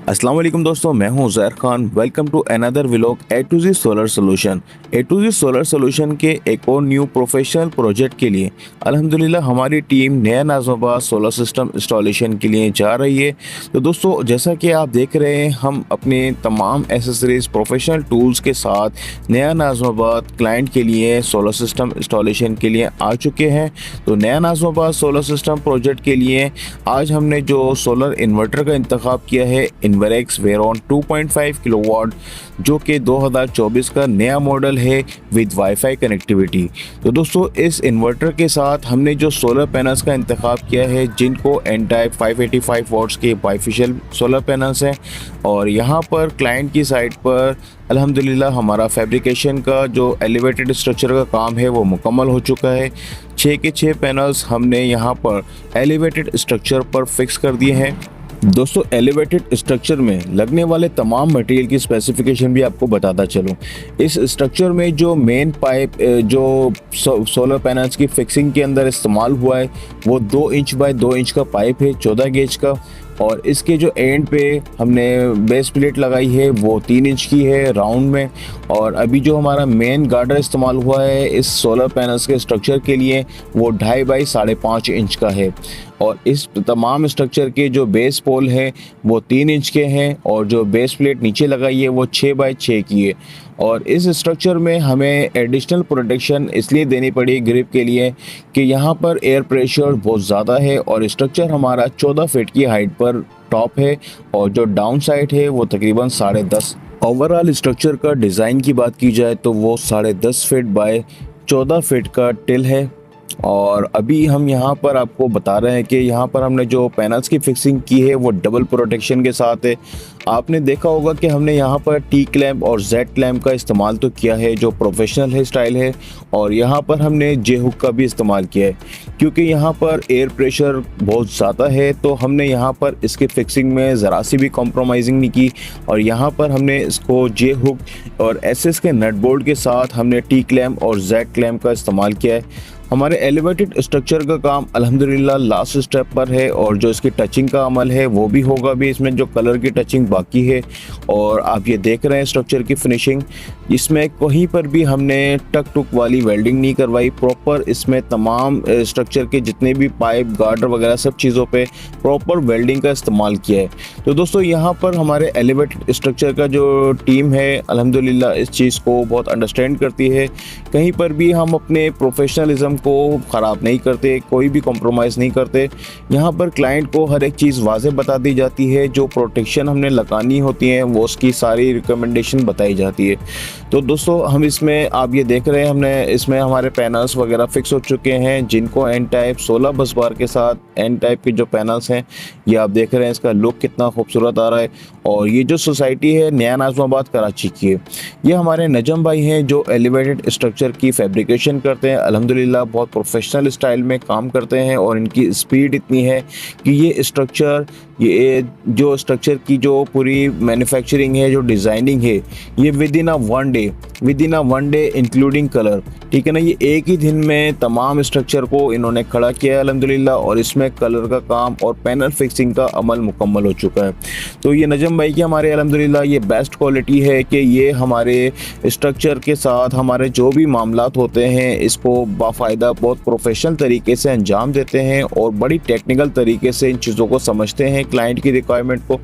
अस्सलाम वालेकुम दोस्तों, मैं हूं Zair Khan. Welcome to another vlog A to G solar solution. A to G solar solution के एक और न्यू प्रोफेशनल प्रोजेक्ट के लिए अल्हम्दुलिल्लाह हमारी टीम नया नाज़माबाद सोलर सिस्टम इंस्टॉलेशन के लिए जा रही है। तो दोस्तों, जैसा कि आप देख रहे हैं, हम अपने तमाम एसेसरीज प्रोफेशनल टूल्स के साथ नया नाज़माबाद क्लाइंट के लिए सोलर सिस्टम इंस्टॉलेशन के लिए आ चुके हैं। तो नया नाज़माबाद सोलर सिस्टम प्रोजेक्ट के लिए आज हमने जो सोलर इन्वर्टर का इंतखाब किया है, इन्वरेक्स वेरॉन 2.5 किलोवाट, जो कि 2024 का नया मॉडल है विद वाईफाई कनेक्टिविटी। तो दोस्तों, इस इन्वर्टर के साथ हमने जो सोलर पैनल्स का इंतखाब किया है, जिनको एन टाइप 585 वॉट्स के बाइफिशियल सोलर पैनल्स हैं, और यहाँ पर क्लाइंट की साइट पर अल्हम्दुलिल्लाह हमारा फैब्रिकेशन का जो एलिवेटेड स्ट्रक्चर का काम है वो मुकम्मल हो चुका है। 6 के 6 पैनल्स हमने यहाँ पर एलिवेटेड स्ट्रक्चर पर फिक्स कर दिए हैं। दोस्तों, एलिवेटेड स्ट्रक्चर में लगने वाले तमाम मटेरियल की स्पेसिफिकेशन भी आपको बताता चलूँ। इस स्ट्रक्चर में जो मेन पाइप जो सोलर पैनल्स की फिक्सिंग के अंदर इस्तेमाल हुआ है, वो 2 इंच बाय 2 इंच का पाइप है, 14 गेज का। और इसके जो एंड पे हमने बेस प्लेट लगाई है वो 3 इंच की है राउंड में। और अभी जो हमारा मेन गार्डर इस्तेमाल हुआ है इस सोलर पैनल्स के स्ट्रक्चर के लिए, वो 2.5 बाई 5.5 इंच का है। और इस तमाम स्ट्रक्चर के जो बेस पोल है वो 3 इंच के हैं, और जो बेस प्लेट नीचे लगाई है वो 6 बाई 6 की है। और इस स्ट्रक्चर में हमें एडिशनल प्रोटेक्शन इसलिए देनी पड़ी ग्रिप के लिए कि यहाँ पर एयर प्रेशर बहुत ज़्यादा है, और स्ट्रक्चर हमारा 14 फीट की हाइट पर टॉप है, और जो डाउन साइड है वो तकरीबन 10.5। ओवरऑल स्ट्रक्चर का डिज़ाइन की बात की जाए तो वो 10.5 फीट बाय 14 फीट का टिल है। और अभी हम यहाँ पर आपको बता रहे हैं कि यहाँ पर हमने जो पैनल्स की फिक्सिंग की है वो डबल प्रोटेक्शन के साथ है। आपने देखा होगा कि हमने यहाँ पर टी क्लैम्प और जेड क्लैम्प का इस्तेमाल तो किया है, जो प्रोफेशनल है स्टाइल है, और यहाँ पर हमने जे हुक का भी इस्तेमाल किया है, क्योंकि यहाँ पर एयर प्रेशर बहुत ज़्यादा है। तो हमने यहाँ पर इसकी फिक्सिंग में ज़रा सी भी कॉम्प्रोमाइज़िंग नहीं की, और यहाँ पर हमने इसको जे हुक और एसएस के नट बोल्ट के साथ हमने टी क्लैम्प और जेड क्लैम्प का इस्तेमाल किया है। हमारे एलिवेटेड स्ट्रक्चर का काम अल्हम्दुलिल्लाह लास्ट स्टेप पर है, और जो इसकी टचिंग का अमल है वो भी होगा भी। इसमें जो कलर की टचिंग बाकी है, और आप ये देख रहे हैं स्ट्रक्चर की फिनिशिंग, इसमें कहीं पर भी हमने टक टुक वाली वेल्डिंग नहीं करवाई। प्रॉपर इसमें तमाम स्ट्रक्चर के जितने भी पाइप गार्डर वगैरह सब चीज़ों पे प्रॉपर वेल्डिंग का इस्तेमाल किया है। तो दोस्तों, यहाँ पर हमारे एलिवेटेड स्ट्रक्चर का जो टीम है अल्हम्दुलिल्लाह इस चीज़ को बहुत अंडरस्टैंड करती है। कहीं पर भी हम अपने प्रोफेशनलिज्म को ख़राब नहीं करते, कोई भी कॉम्प्रोमाइज़ नहीं करते। यहाँ पर क्लाइंट को हर एक चीज़ वाज़ेह बता दी जाती है, जो प्रोटेक्शन हमने लगानी होती है वो उसकी सारी रिकमेंडेशन बताई जाती है। तो दोस्तों, हम इसमें आप ये देख रहे हैं, हमने इसमें हमारे पैनल्स वगैरह फिक्स हो चुके हैं, जिनको एन टाइप 16 बस बार के साथ एन टाइप के जो पैनल्स हैं, ये आप देख रहे हैं, इसका लुक कितना खूबसूरत आ रहा है। और ये जो सोसाइटी है नया नाज़माबाद कराची की है, ये हमारे नजम भाई हैं जो एलिवेटेड स्ट्रक्चर की फैब्रिकेशन करते हैं। अल्हम्दुलिल्लाह बहुत प्रोफेशनल स्टाइल में काम करते हैं, और इनकी स्पीड इतनी है कि ये स्ट्रक्चर, ये जो स्ट्रक्चर की जो पूरी मैन्युफैक्चरिंग है, जो डिज़ाइनिंग है, ये with in a one day including colour, ठीक है ना, ये एक ही दिन में तमाम स्ट्रक्चर को इन्होंने खड़ा किया है अल्हम्दुलिल्लाह। और इसमें कलर का काम और पैनल फिक्सिंग का अमल मुकम्मल हो चुका है। तो ये नजम भाई की हमारे अल्हम्दुलिल्लाह ये बेस्ट क्वालिटी है कि ये हमारे स्ट्रक्चर के साथ हमारे जो भी मामलात होते हैं इसको बाकायदा बहुत प्रोफेशनल तरीके से अंजाम देते हैं, और बड़ी टेक्निकल तरीके से इन चीज़ों को समझते हैं, क्लाइंट की रिक्वायरमेंट को।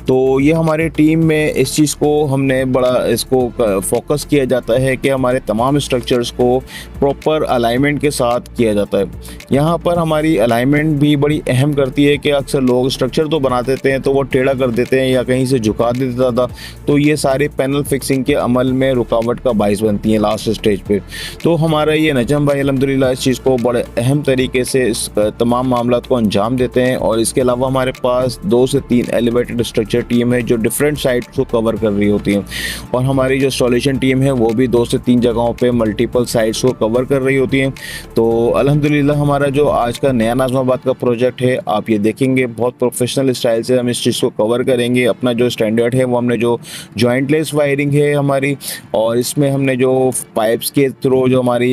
तो ये हमारी टीम में इस चीज़ को हमने बड़ा इसको फोकस किया जाता है कि हमारे तमाम स्ट्रक्चर्स को प्रॉपर अलाइनमेंट के साथ किया जाता है। यहाँ पर हमारी अलाइनमेंट भी बड़ी अहम करती है कि अक्सर लोग स्ट्रक्चर तो बना देते हैं तो वो टेढ़ा कर देते हैं या कहीं से झुका देता था, तो ये सारे पैनल फिक्सिंग के अमल में रुकावट का बाइस बनती हैं लास्ट स्टेज पे। तो हमारा ये नजम भाई अल्हम्दुलिल्लाह इस चीज़ को बड़े अहम तरीके से इस तमाम मामलात को अंजाम देते हैं। और इसके अलावा हमारे पास 2 से 3 एलिवेटेड स्ट्रक्चर टीम है जो डिफरेंट साइट्स को कवर कर रही होती हैं, और हमारी जो इंस्टॉलेशन टीम है वो भी 2 से 3 जगहों पे मल्टीपल साइट्स को कवर कर रही होती हैं। तो अल्हम्दुलिल्लाह हमारा जो आज का नया नाज़माबाद का प्रोजेक्ट है, आप ये देखेंगे बहुत प्रोफेशनल स्टाइल से हम इस चीज़ को कवर करेंगे। अपना जो स्टैंडर्ड है वो हमने जो जॉइंटलेस वायरिंग है हमारी, और इसमें हमने जो पाइप्स के थ्रू जो हमारी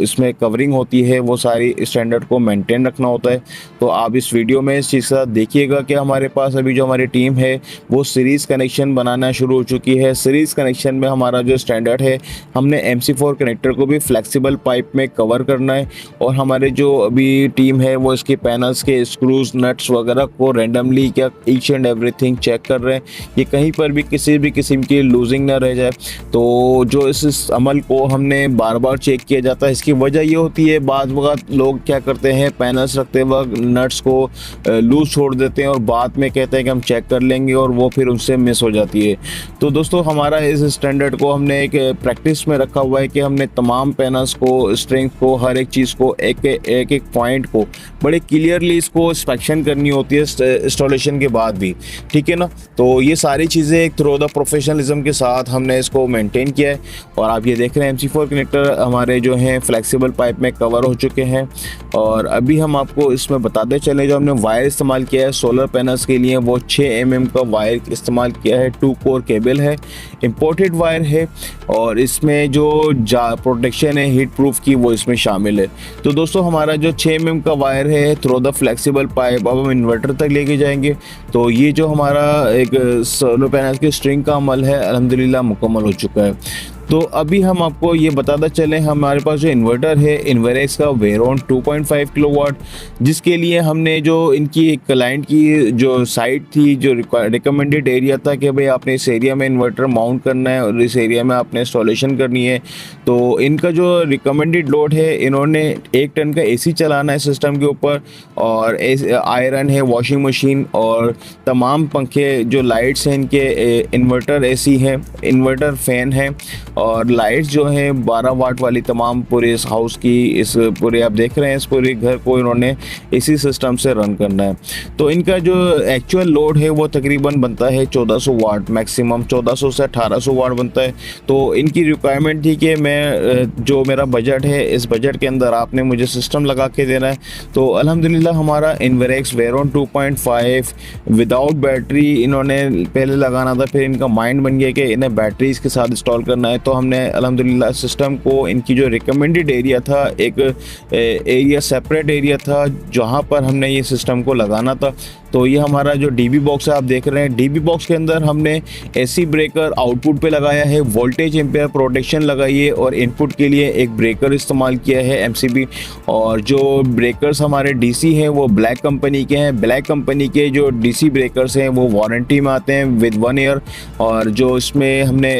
इसमें कवरिंग होती है वो सारी स्टैंडर्ड को मेंटेन रखना होता है। तो आप इस वीडियो में इस चीज़ के साथ देखिएगा कि हमारे पास अभी जो हमारी टीम है वो सीरीज़ कनेक्शन बनाना शुरू हो चुकी है। सीरीज़ कनेक्शन में हमारा जो स्टैंडर्ड है, हमने MC4 कनेक्टर को भी फ्लेक्सिबल पाइप में कवर करना है और हमारे जो अभी टीम है वो इसके पैनल्स के स्क्रूज नट्स वगैरह को रैंडमली क्या ईच एंड एवरीथिंग चेक कर रहे हैं, ये कहीं पर भी किसी भी किस्म की लूजिंग ना रह जाए। तो जो इस अमल को हमने बार बार चेक किया जाता है। इसकी वजह ये होती है, बाद वक्त लोग क्या करते हैं, पैनल्स रखते वक्त नट्स को लूज छोड़ देते हैं और बाद में कहते हैं कि हम चेक कर लेंगे और वो फिर उनसे मिस हो जाती है। तो दोस्तों हमारा इस स्टैंडर्ड को हमने एक प्रैक्टिस में रखा हुआ है कि हमने तमाम पैनल्स को, स्ट्रिंग को, हर एक चीज़ को, एक पॉइंट को बड़े क्लियरली इसको इंस्पेक्शन करनी होती है इंस्टॉलेशन के बाद भी, ठीक है ना। तो ये सारी चीज़ें एक थ्रू द प्रोफेशनलिज्म के साथ हमने इसको मेंटेन किया है और आप ये देख रहे हैं MC4 कनेक्टर हमारे जो हैं फ्लेक्सिबल पाइप में कवर हो चुके हैं। और अभी हम आपको इसमें बताते चले, जो हमने वायर इस्तेमाल किया है सोलर पैनल्स के लिए वो 6 mm का वायर इस्तेमाल किया है। 2 कोर केबल है, इम्पोर्टेड वायर है और इसमें जो प्रोटेक्शन है हीट प्रूफ की वो इसमें शामिल है। तो दोस्तों हमारा जो 6 mm का वायर है थ्रू द फ्लेक्सिबल पाइप अब हम इन्वर्टर तक लेके जाएंगे। तो ये जो हमारा एक सोलर पैनल की स्ट्रिंग का अमल है अल्हम्दुलिल्लाह मुकम्मल हो चुका है। तो अभी हम आपको ये बताते चलें, हमारे पास जो इन्वर्टर है इन्वेरेक्स का वेरोन 2.5 किलोवाट, जिसके लिए हमने जो इनकी क्लाइंट की जो साइट थी, जो रिकमेंडेड एरिया था कि भाई आपने इस एरिया में इन्वर्टर माउंट करना है और इस एरिया में आपने इंस्टॉलेशन करनी है। तो इनका जो रिकमेंडेड लोड है, इन्होंने 1 टन का AC चलाना है सिस्टम के ऊपर और आयरन है, वॉशिंग मशीन और तमाम पंखे, जो लाइट्स हैं इनके इन्वर्टर AC है, इन्वर्टर फैन है और लाइट्स जो हैं 12 वाट वाली तमाम पूरे इस हाउस की, इस पूरे आप देख रहे हैं इस पूरे घर को इन्होंने इसी सिस्टम से रन करना है। तो इनका जो एक्चुअल लोड है वो तकरीबन बनता है 1400 वाट, मैक्सिमम 1400 से 1800 वाट बनता है। तो इनकी रिक्वायरमेंट थी कि मैं जो मेरा बजट है इस बजट के अंदर आपने मुझे सिस्टम लगा के देना है। तो अल्हम्दुलिल्लाह हमारा इन्वेरेक्स वेरोन 2.5 विदाउट बैटरी इन्होंने पहले लगाना था, फिर इनका माइंड बन गया कि इन्हें बैटरीज के साथ इंस्टॉल करना है। तो हमने अल्हम्दुलिल्लाह सिस्टम को, इनकी जो रिकमेंडेड एरिया था, एक एरिया सेपरेट एरिया था जहाँ पर हमने ये सिस्टम को लगाना था। तो ये हमारा जो DB बॉक्स है आप देख रहे हैं, DB बॉक्स के अंदर हमने AC ब्रेकर आउटपुट पे लगाया है, वोल्टेज एम्पेयर प्रोटेक्शन लगाई है और इनपुट के लिए एक ब्रेकर इस्तेमाल किया है MCB। और जो ब्रेकर्स हमारे DC हैं वो ब्लैक कंपनी के हैं। ब्लैक कंपनी के जो DC ब्रेकर्स हैं वो वारंटी में आते हैं विद 1 ईयर। और जो इसमें हमने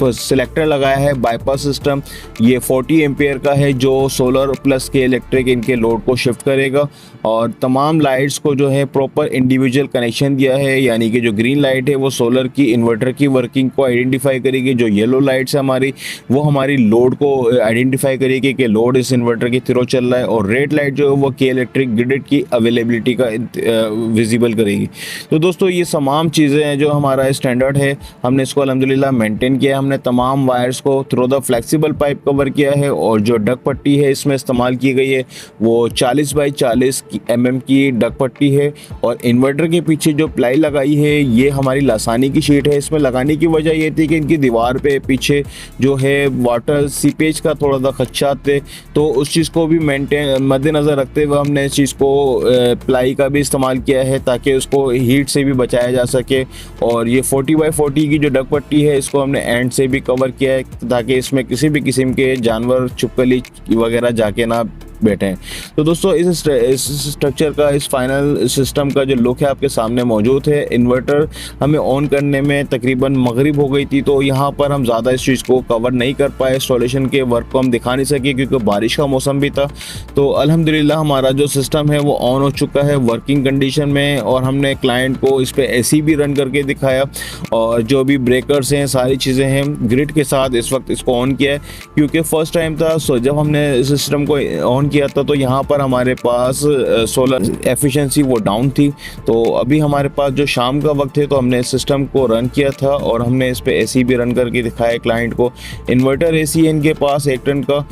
सिलेक्टर लगाया है बाईपास सिस्टम, ये 40 एम्पेयर का है जो सोलर प्लस के इलेक्ट्रिक इनके लोड को शिफ्ट करेगा। और तमाम लाइट्स को जो है प्रॉपर इंडिविजुअल कनेक्शन दिया है, यानी कि जो ग्रीन लाइट है वो सोलर की इन्वर्टर की वर्किंग को आइडेंटिफाई करेगी, जो येलो लाइट्स है हमारी वो हमारी लोड को आइडेंटिफाई करेगी कि लोड इस इन्वर्टर के थ्रू चल रहा है। और रेड लाइट जो है वो के इलेक्ट्रिक ग्रिड की अवेलेबिलिटी का विजिबल करेगी। तो दोस्तों ये तमाम चीज़ें हैं जो हमारा स्टैंडर्ड है, हमने इसको अल्हम्दुलिल्लाह मेंटेन किया। हमने तमाम वायर्स को through the flexible pipe cover किया है और जो डक पट्टी है इसमें इस्तेमाल की गई है वो 40 बाई 40 mm की डक पट्टी है। और इन्वर्टर के पीछे जो प्लाई लगाई है ये हमारी लासानी की शीट है। इसमें लगाने की वजह ये थी कि इनकी दीवार पे पीछे जो है वाटर सीपेज का थोड़ा सा खदशात थे, तो उस चीज़ को भी मेंटेन मद्देनज़र रखते हुए हमने इस चीज़ को प्लाई का भी इस्तेमाल किया है ताकि उसको हीट से भी बचाया जा सके। और ये 40 बाई 40 की जो डक पट्टी है इसको हमने एंड से भी कवर किया है ताकि इसमें किसी भी किस्म के जानवर, छिपकली वगैरह जाके ना बैठे हैं। तो दोस्तों इस स्ट्रक्चर का, इस फाइनल सिस्टम का जो लुक है आपके सामने मौजूद है। इन्वर्टर हमें ऑन करने में तकरीबन मगरिब हो गई थी, तो यहाँ पर हम ज़्यादा इस चीज़ को कवर नहीं कर पाए, इंस्टॉलेशन के वर्क को हम दिखा नहीं सके क्योंकि बारिश का मौसम भी था। तो अल्हम्दुलिल्लाह हमारा जो सिस्टम है वो ऑन हो चुका है वर्किंग कंडीशन में और हमने क्लाइंट को इस पर AC भी रन करके दिखाया और जो भी ब्रेकर्स हैं सारी चीज़ें हैं ग्रिड के साथ इस वक्त इसको ऑन किया है क्योंकि फर्स्ट टाइम था। सो जब हमने सिस्टम को ऑन किया था तो यहाँ पर हमारे पास सोलर एफिशिएंसी वो डाउन थी। तो अभी हमारे पास जो शाम का वक्त है तो हमने सिस्टम को रन किया था और हमने इस पे AC भी रन करके दिखाया क्लाइंट को। इन्वर्टर AC है इनके पास 1 टन का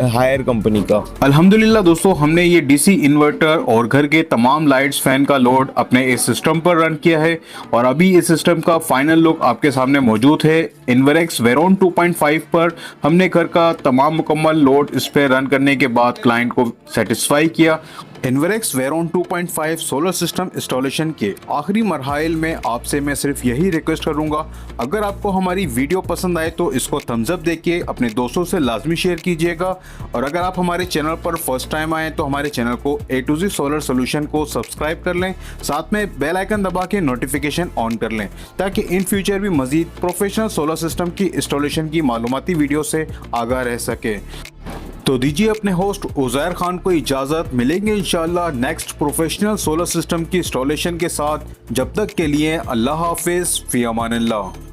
हायर कंपनी का। अल्हम्दुलिल्लाह दोस्तों हमने ये DC इन्वर्टर और घर के तमाम लाइट्स फैन का लोड अपने इस सिस्टम पर रन किया है और अभी इस सिस्टम का फाइनल लुक आपके सामने मौजूद है। इन्वेरेक्स वेरोन 2.5 पर हमने घर का तमाम मुकम्मल लोड इस पर रन करने के बाद क्लाइंट को सेटिस्फाई किया Inverex Veyron 2.5 solar system installation के आखिरी मरहाइल में आपसे मैं सिर्फ यही रिक्वेस्ट करूंगा, अगर आपको हमारी वीडियो पसंद आए तो इसको थम्स अप देके अपने दोस्तों से लाजमी शेयर कीजिएगा। और अगर आप हमारे चैनल पर फर्स्ट टाइम आए तो हमारे चैनल को A to Z solar solution को सब्सक्राइब कर लें, साथ में बेल आइकन दबा के नोटिफिकेशन ऑन कर लें ताकि इन फ्यूचर भी मजीद प्रोफेशनल सोलर सिस्टम की इंस्टॉलेशन की मालूमाती वीडियो से आगाह रह सके। तो दीजिए अपने होस्ट उज़ैर खान को इजाज़त, मिलेंगे इंशाअल्लाह नेक्स्ट प्रोफेशनल सोलर सिस्टम की इंस्टॉलेशन के साथ। जब तक के लिए अल्लाह हाफिज़, फ़ी अमानिल्लाह।